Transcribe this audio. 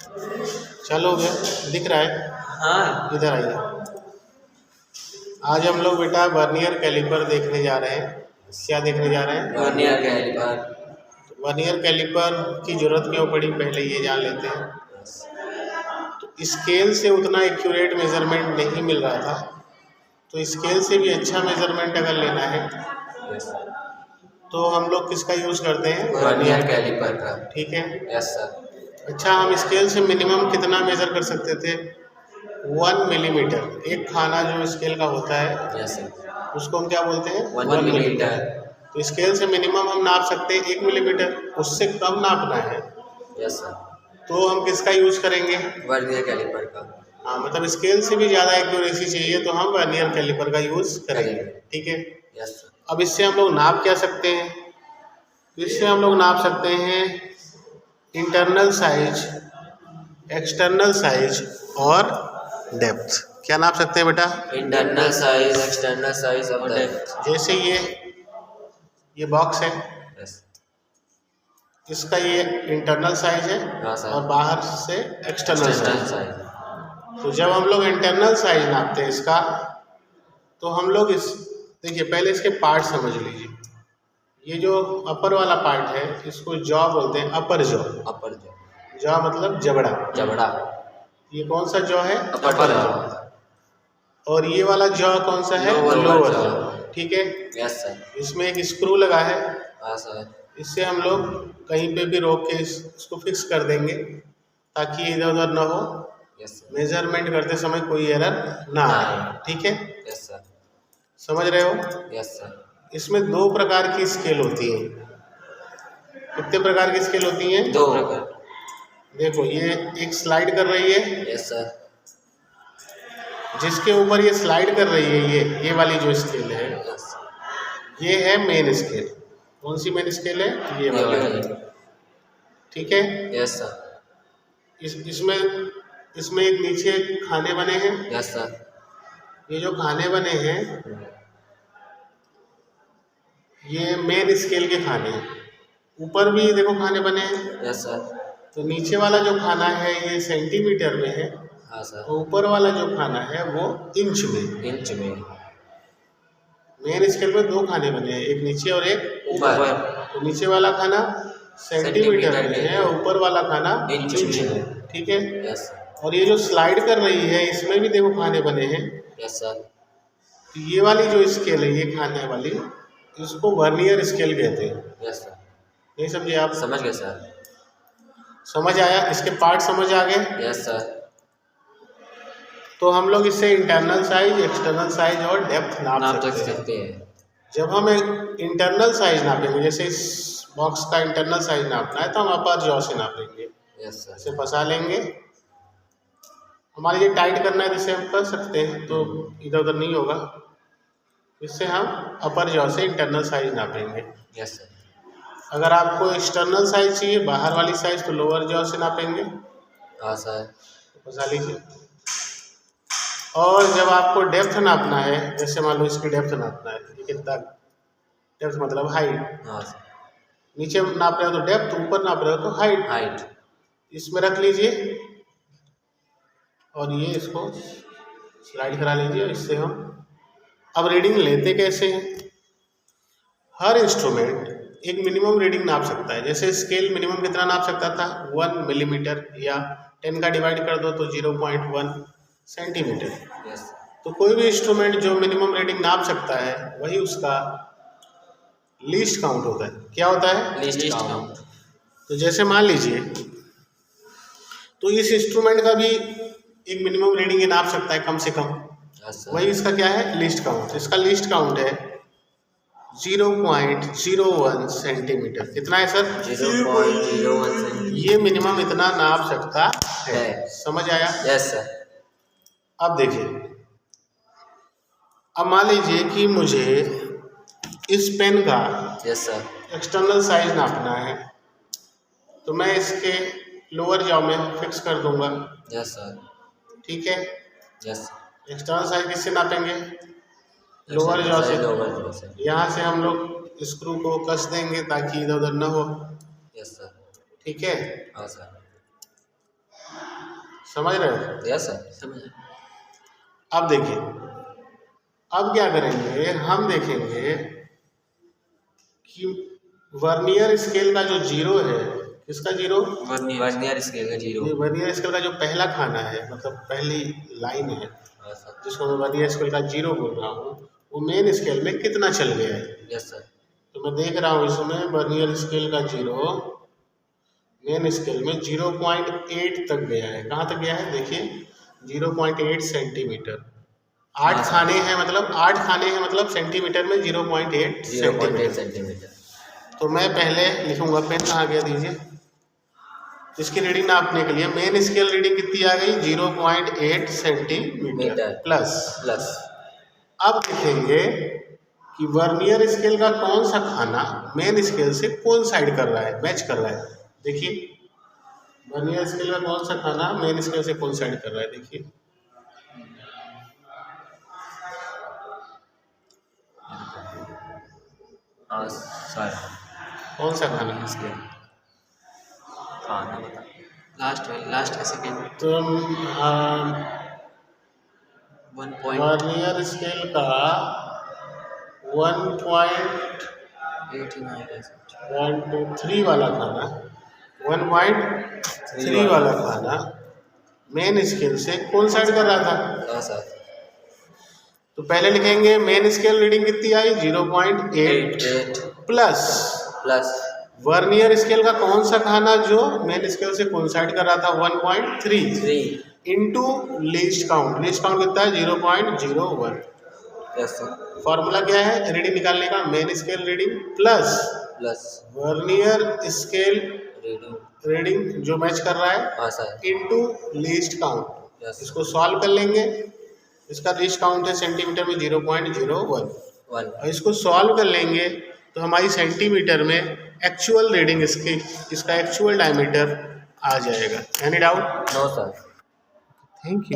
चलो गया, दिख रहा है? हाँ। इधर आइए। आज हम लोग बेटा वर्नियर कैलिपर देखने जा रहे हैं। क्या देखने जा रहे हैं? Vernier caliper. वर्नियर कैलिपर की जरूरत क्यों पड़ी, पहले ये जान लेते हैं। तो स्केल से उतना एक्यूरेट मेजरमेंट नहीं मिल रहा था, तो स्केल से भी अच्छा मेजरमेंट अगर लेना है तो हम लोग किसका यूज़ करते हैं? वर्नियर कैलिपर का। ठीक है। Yes sir. अच्छा, हम स्केल से मिनिमम कितना मेज़र कर सकते थे? 1 मिलीमीटर। एक खाना जो स्केल का होता है यस सर, उसको हम क्या बोलते हैं? 1 मिलीमीटर। तो स्केल से मिनिमम हम नाप सकते हैं 1 मिलीमीटर, उससे कम नापना है यस सर, तो हम किसका यूज़ करेंगे? वर्नियर कैलिपर का। हाँ, मतलब स्केल से भी ज़्यादा एक्यूरेसी चाहिए तो हम वर्नियर कैलिपर का यूज़ करेंगे। ठीक है। Yes sir. अब इससे हम लोग नाप क्या सकते हैं? तो इससे हम लोग नाप सकते हैं इंटरनल साइज, एक्सटर्नल साइज और डेप्थ। क्या नाप सकते हैं बेटा? इंटरनल साइज, एक्सटर्नल साइज और डेप्थ। जैसे ये बॉक्स है, यस। इसका ये इंटरनल साइज है हाँ सर। और बाहर से एक्सटर्नल एक्सटर्नल साइज। साइज। तो जब हम लोग इंटरनल साइज नापते हैं इसका, तो हम लोग देखिए पहले इसके पार्ट समझ लीजिए। ये जो अपर वाला पार्ट है इसको जॉ बोलते हैं, अपर जॉ। अपर जॉ। जॉ मतलब जबड़ा। जबड़ा। ये कौन सा जॉ है? अपर जॉ। और ये वाला जॉ कौन सा है? Lower jaw. ठीक है। Yes sir. इसमें एक स्क्रू लगा है, हाँ सर। इससे हम लोग कहीं पे भी रोक के इसको फिक्स कर देंगे ताकि इधर उधर ना हो, यस सर। मेजरमेंट करते समय कोई एरर ना आए। ठीक है, यस सर। समझ रहे हो? Yes sir. इसमें 2 प्रकार की स्केल होती है। कितने प्रकार की स्केल होती हैं? 2 प्रकार। देखो ये एक स्लाइड कर रही है, यस सर। जिसके ऊपर ये स्लाइड कर रही है ये वाली जो स्केल है, यस। ये है मेन स्केल। कौन सी मेन स्केल है? ये वाली। ठीक है। Yes sir. इसमें एक नीचे खाने बने हैं। Yes sir. ये जो खाने बने हैं ये मेन स्केल के खाने हैं। ऊपर भी देखो खाने बने हैं। Yes sir. तो नीचे वाला जो खाना है ये सेंटीमीटर में है, हाँ सर। तो ऊपर वाला जो खाना है वो इंच में। इंच में। मेन स्केल में 2 खाने बने हैं, एक नीचे और एक ऊपर। तो नीचे वाला खाना सेंटीमीटर में है और ऊपर वाला खाना इंच में। ठीक है। यस। और ये जो स्लाइड कर रही है इसमें भी देखो खाने बने हैं। Yes sir. तो ये वाली जो स्केल है, ये खाने वाली, इसको वर्नियर स्केल कहते हैं। Yes sir. नहीं समझे आप? समझ गए सर। समझ आया? इसके पार्ट समझ आ गए? Yes sir. तो हम लोग इससे इंटरनल साइज, एक्सटर्नल साइज और डेप्थ नाप सकते हैं। जब हम इंटरनल साइज नापेंगे, जैसे इस बॉक्स का इंटरनल साइज नापना है तो हम अपर जॉ से नापेंगे। Yes sir. इसे फंसा लेंगे। हमारे ये टाइट करना है जिससे हम कर सकते हैं, तो इधर उधर नहीं होगा। इससे हम अपर जॉ से इंटरनल साइज नापेंगे। Yes sir. अगर आपको एक्सटर्नल साइज चाहिए, बाहर वाली साइज, तो लोअर जॉ से नापेंगे। हाँ सर। फंसा लीजिए। और जब आपको डेप्थ नापना है, जैसे मान लो इसकी डेप्थ नापना है, ये कितना डेप्थ मतलब हाइट। हाँ सर। नीचे नाप रहे हो तो डेप्थ, ऊपर नाप रहे हो तो हाइट। हाइट। इसमें रख लीजिए और ये इसको स्लाइड करा लीजिए। इससे हम अब रीडिंग लेते कैसे हैं? हर इंस्ट्रूमेंट एक मिनिमम रीडिंग नाप सकता है। जैसे स्केल मिनिमम कितना नाप सकता था? 1 मिलीमीटर, या 10 का डिवाइड कर दो तो 0.1 सेंटीमीटर। यस। तो कोई भी इंस्ट्रूमेंट जो मिनिमम रीडिंग नाप सकता है वही उसका लीस्ट काउंट होता है। क्या होता है? Least count. तो जैसे मान लीजिए, तो इस इंस्ट्रूमेंट का भी एक मिनिमम रीडिंग ये नाप सकता है कम से कम। Yes sir. वही इसका क्या है? Least count. इसका लीस्ट काउंट है 0.01 सेंटीमीटर। कितना है सर? 0.01 सेंटीमीटर। ये मिनिमम इतना नाप सकता है। है। समझ आया? Yes sir. अब देखिए, अब मान लीजिए कि मुझे इस पेन का यस सर। एक्सटर्नल साइज नापना है, तो मैं इसके लोअर जॉ में फिक्स कर दूंगा। Yes sir. ठीक है। यस। एक्सटर्नल साइज किससे नापेंगे? लोअर जॉ से। लोअर जॉ से। यहाँ से हम लोग स्क्रू को कस देंगे ताकि इधर उधर न हो। Yes sir. ठीक है। हाँ सर। समझ रहे हो? यस सर, समझ। अब देखिए, अब क्या करेंगे, हम देखेंगे कि वर्नियर स्केल का जो जीरो है, किसका जीरो? वर्नियर स्केल का जीरो। ये वर्नियर स्केल का जो पहला खाना है, मतलब पहली लाइन है, हाँ सर। जिसको मैं वर्नियर स्केल का जीरो बोल रहा हूँ, वो मेन स्केल में कितना चल गया है? Yes sir. तो मैं देख रहा हूँ इसमें वर्नियर स्केल का जीरो मेन स्केल में 0.8 तक गया है। कहाँ तक गया है? देखिए 0.8 सेंटीमीटर। 8 खाने हैं, मतलब 8 खाने हैं, मतलब सेंटीमीटर में 0.8 0.8 सेंटीमीटर। तो मैं पहले लिखूंगा, पेन कहाँ गया दीजिए। इसकी रीडिंग नापने के लिए मेन स्केल रीडिंग कितनी आ गई? 0.8 सेंटीमीटर प्लस। अब देखेंगे कि वर्नियर स्केल का कौन सा खाना मेन स्केल से कौन साइड कर रहा है, मैच कर रहा है। देखिए वर्नियर स्केल का कौन सा खाना मेन स्केल से कौन साइड कर रहा है, देखिए। हाँ सर। कौन सा खाना? स्केल खाना बता। लास्ट का सेकेंड। तो 1.89 वर्नियर स्केल का 1.3 वाला खाना 1.3 वाला खाना मेन स्केल से कौन साइड कर रहा था? हाँ सर। तो पहले लिखेंगे मेन स्केल रीडिंग कितनी आई? 0.8 प्लस वर्नियर स्केल का कौन सा खाना जो मेन स्केल से कोइंसाइड कर रहा था? 1.3 into least count. Least count कितना है? 0.01। Yes sir. फॉर्मूला क्या है रीडिंग निकालने का? Main scale reading plus vernier scale reading जो मैच कर रहा है, हाँ sir, into least count. Yes. इसको सॉल्व कर लेंगे। इसका लीस्ट काउंट है सेंटीमीटर में 0.01 और इसको सॉल्व कर लेंगे तो हमारी सेंटीमीटर में एक्चुअल रीडिंग इसका एक्चुअल डायमीटर आ जाएगा। Any doubt? No sir. Thank you.